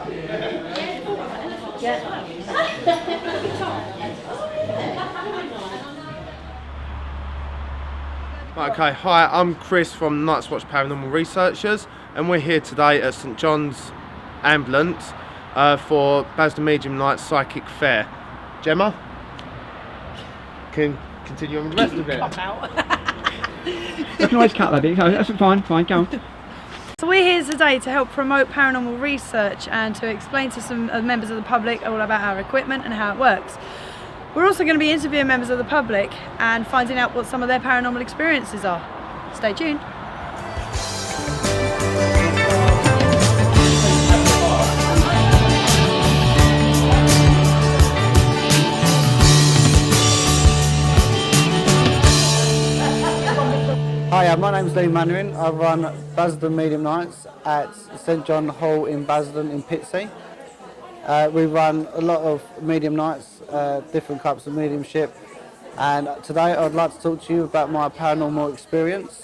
Okay, hi, I'm Chris from Night's Watch Paranormal Researchers, and we're here today at St John's Ambulance for Basildon Medium Night Psychic Fair. Jemma, can continue on the rest of it. You can always cut that bit, that's fine, go on. So we're here today to help promote paranormal research and to explain to some members of the public all about our equipment and how it works. We're also going to be interviewing members of the public and finding out what some of their paranormal experiences are. Stay tuned. Hi, my name's Lee Mandarin. I run Basildon Medium Nights at St John Hall in Basildon in Pitsea. We run a lot of medium nights, different types of mediumship, and today I'd like to talk to you about my paranormal experience.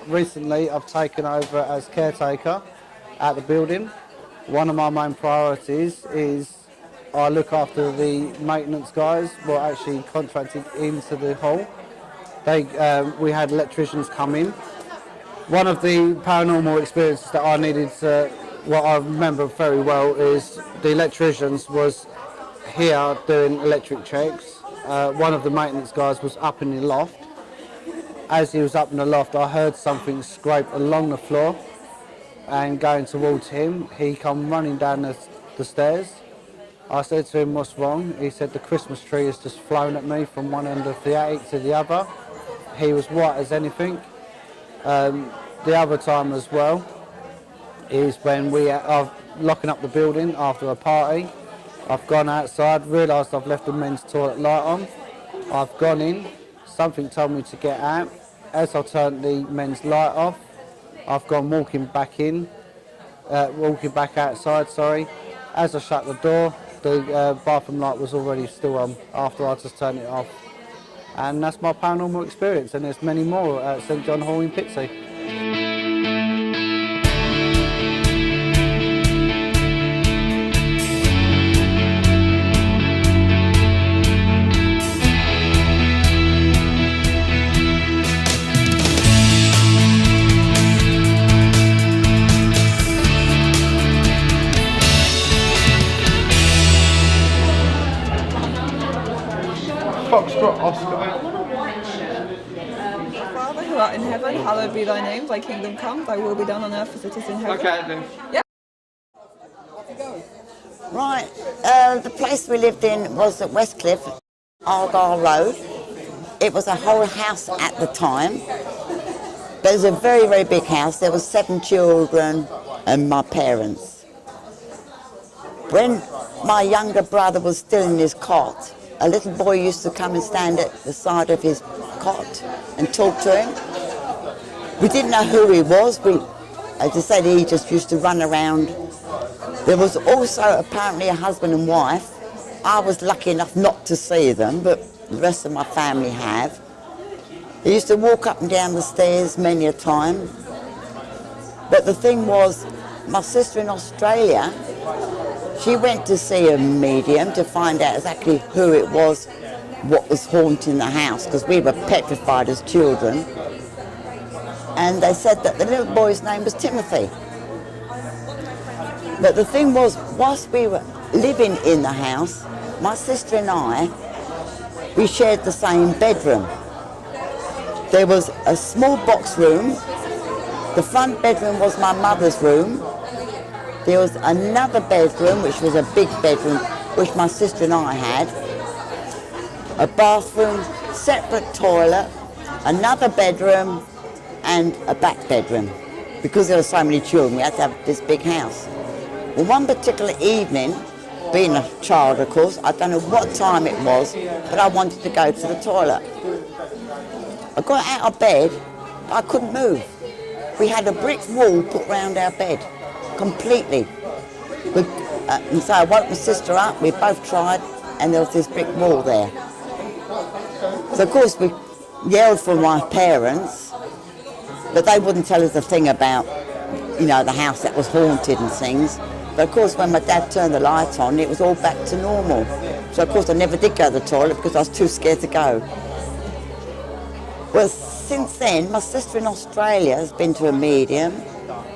Recently I've taken over as caretaker at the building. One of my main priorities is I look after the maintenance guys who are actually contracted into the hall. We had electricians come in. One of the paranormal experiences that I needed to, what I remember very well, is the electricians was here doing electric checks. One of the maintenance guys was up in the loft. As he was up in the loft, I heard something scrape along the floor, and going towards him, he come running down the stairs. I said to him, "What's wrong?" He said, "The Christmas tree has just flown at me from one end of the attic to the other." He was white as anything. The other time as well is when we are locking up the building after a party. I've gone outside, realised I've left the men's toilet light on. I've gone in, something told me to get out. As I turned the men's light off, I've gone walking back outside, sorry. As I shut the door, the bathroom light was already still on after I just turned it off. And that's my paranormal experience, and there's many more at St John Hall in Pitsea. Foxtrot Oscar. Father who art in heaven, hallowed be thy name, thy kingdom come, thy will be done on earth as it is in heaven. Okay then. Yeah. Right, the place we lived in was at Westcliff, Argyle Road. It was a whole house at the time. But it was a very, very big house. There were 7 children and my parents. When my younger brother was still in his cot, a little boy used to come and stand at the side of his cot and talk to him. We didn't know who he was. As I said, he just used to run around. There was also apparently a husband and wife. I was lucky enough not to see them, but the rest of my family have. He used to walk up and down the stairs many a time. But the thing was, my sister in Australia, she went to see a medium to find out exactly who it was, what was haunting the house, because we were petrified as children. And they said that the little boy's name was Timothy. But the thing was, whilst we were living in the house, my sister and I, we shared the same bedroom. There was a small box room. The front bedroom was my mother's room. There was another bedroom, which was a big bedroom, which my sister and I had. A bathroom, separate toilet, another bedroom, and a back bedroom. Because there were so many children, we had to have this big house. Well, one particular evening, being a child, of course, I don't know what time it was, but I wanted to go to the toilet. I got out of bed, but I couldn't move. We had a brick wall put round our bed, completely. And so I woke my sister up, we both tried, and there was this brick wall there. So of course we yelled for my parents, but they wouldn't tell us a thing about, you know, the house that was haunted and things. But of course, when my dad turned the light on, it was all back to normal. So of course I never did go to the toilet because I was too scared to go. Well, since then, my sister in Australia has been to a medium,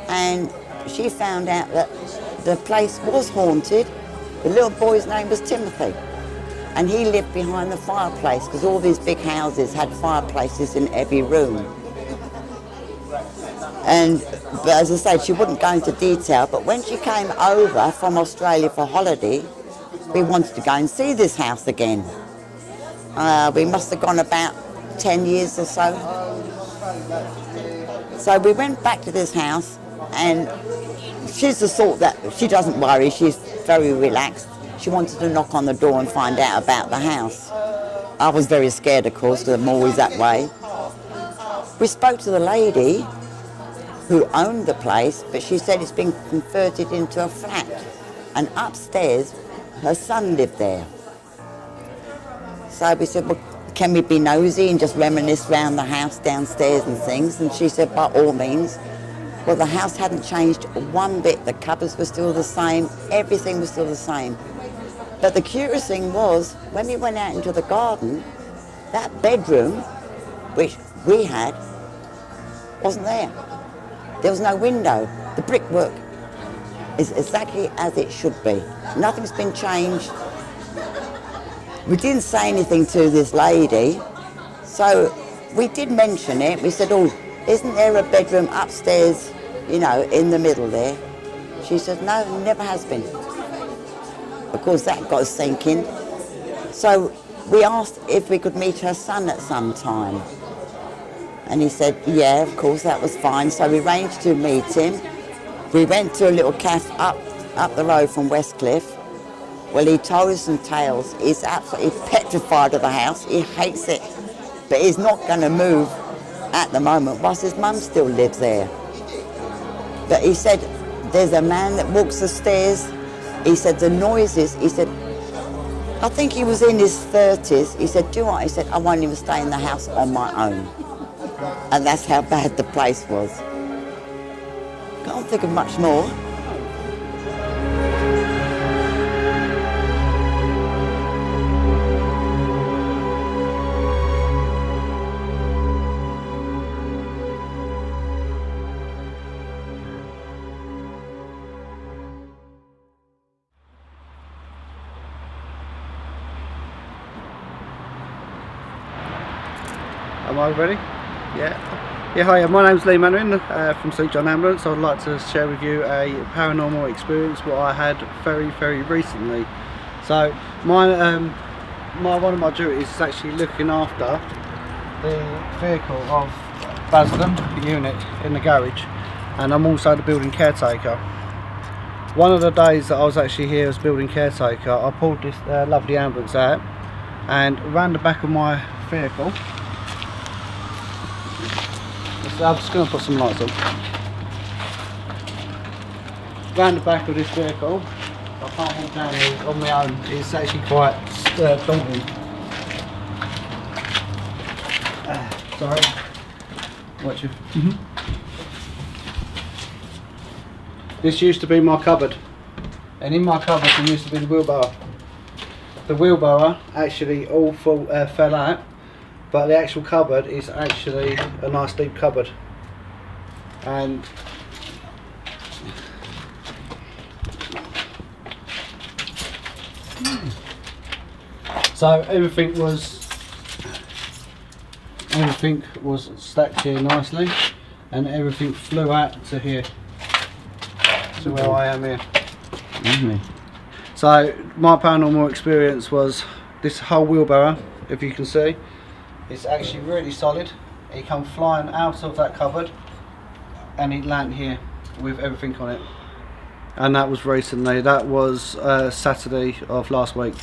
and she found out that the place was haunted. The little boy's name was Timothy, and he lived behind the fireplace because all these big houses had fireplaces in every room. But as I said, she wouldn't go into detail, but when she came over from Australia for holiday, we wanted to go and see this house again. We must have gone about 10 years or so. So we went back to this house, and she's the sort that she doesn't worry, she's very relaxed. She wanted to knock on the door and find out about the house. I was very scared, of course, because I'm always that way. We spoke to the lady who owned the place, but she said it's been converted into a flat, and upstairs her son lived there. So we said, well, can we be nosy and just reminisce around the house downstairs and things? And she said, by all means. Well, the house hadn't changed one bit. The cupboards were still the same, everything was still the same. But the curious thing was, when we went out into the garden, that bedroom, which we had, wasn't there. There was no window. The brickwork is exactly as it should be. Nothing's been changed. We didn't say anything to this lady, so we did mention it. We said, oh, isn't there a bedroom upstairs, you know, in the middle there? She said, no, never has been. Of course, that got us thinking. So we asked if we could meet her son at some time. And he said, yeah, of course, that was fine. So we arranged to meet him. We went to a little cafe up the road from Westcliff. Well, he told us some tales. He's absolutely petrified of the house. He hates it. But he's not going to move at the moment, whilst his mum still lives there. But he said, there's a man that walks the stairs. He said, the noises, he said, I think he was in his 30s. He said, do you know what? He said, I won't even stay in the house on my own. And that's how bad the place was. Can't think of much more. Am I ready? Yeah. Yeah, hi, my name's Lee Mannering from St John Ambulance. I'd like to share with you a paranormal experience what I had very, very recently. So, one of my duties is actually looking after the vehicle of Basildon unit in the garage, and I'm also the building caretaker. One of the days that I was actually here as building caretaker, I pulled this lovely ambulance out and ran the back of my vehicle. I'm just going to put some lights on. Round the back of this vehicle, I can't walk down here on my own, it's actually quite daunting. Sorry. Watch it. This used to be my cupboard, and in my cupboard there used to be the wheelbarrow. The wheelbarrow actually all fell out, but the actual cupboard is actually a nice deep cupboard. And so everything was stacked here nicely, and everything flew out to here, to where I am here. So my paranormal experience was this whole wheelbarrow, if you can see, it's actually really solid. It come flying out of that cupboard and it landed here with everything on it. And that was recently, that was Saturday of last week.